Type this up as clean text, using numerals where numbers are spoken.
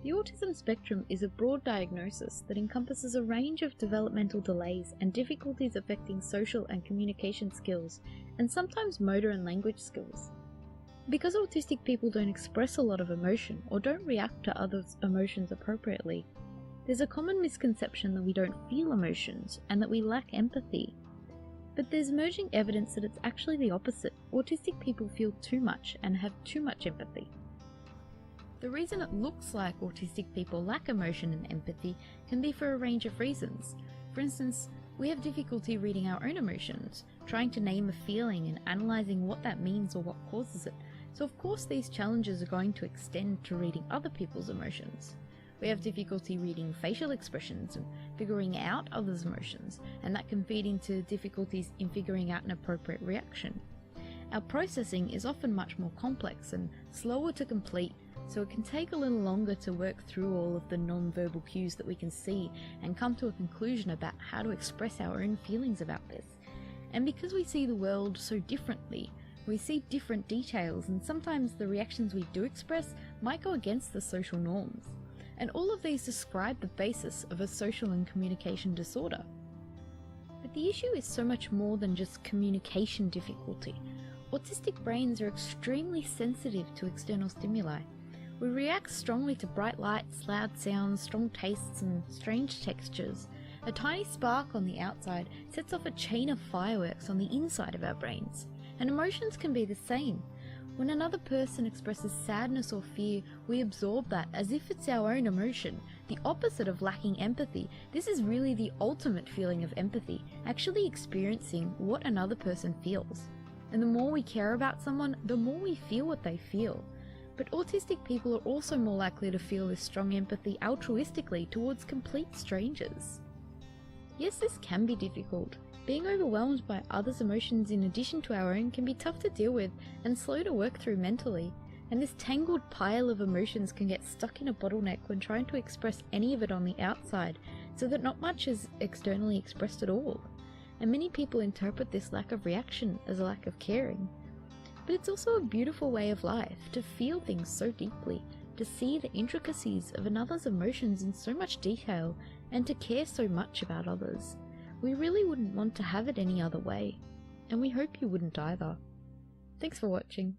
The autism spectrum is a broad diagnosis that encompasses a range of developmental delays and difficulties affecting social and communication skills, and sometimes motor and language skills. Because autistic people don't express a lot of emotion or don't react to others' emotions appropriately, there's a common misconception that we don't feel emotions and that we lack empathy. But there's emerging evidence that it's actually the opposite. Autistic people feel too much and have too much empathy. The reason it looks like autistic people lack emotion and empathy can be for a range of reasons. For instance, we have difficulty reading our own emotions, trying to name a feeling and analysing what that means or what causes it. So of course these challenges are going to extend to reading other people's emotions. We have difficulty reading facial expressions and figuring out others' emotions, and that can feed into difficulties in figuring out an appropriate reaction. Our processing is often much more complex and slower to complete, so it can take a little longer to work through all of the non-verbal cues that we can see and come to a conclusion about how to express our own feelings about this. And because we see the world so differently, we see different details, and sometimes the reactions we do express might go against the social norms. And all of these describe the basis of a social and communication disorder. But the issue is so much more than just communication difficulty. Autistic brains are extremely sensitive to external stimuli. We react strongly to bright lights, loud sounds, strong tastes, and strange textures. A tiny spark on the outside sets off a chain of fireworks on the inside of our brains. And emotions can be the same. When another person expresses sadness or fear, we absorb that as if it's our own emotion. The opposite of lacking empathy. This is really the ultimate feeling of empathy, actually experiencing what another person feels. And the more we care about someone, the more we feel what they feel. But autistic people are also more likely to feel this strong empathy altruistically towards complete strangers. Yes, this can be difficult. Being overwhelmed by others' emotions in addition to our own can be tough to deal with and slow to work through mentally, and this tangled pile of emotions can get stuck in a bottleneck when trying to express any of it on the outside, so that not much is externally expressed at all. And many people interpret this lack of reaction as a lack of caring. But it's also a beautiful way of life, to feel things so deeply, to see the intricacies of another's emotions in so much detail, and to care so much about others. We really wouldn't want to have it any other way, and we hope you wouldn't either. Thanks for watching.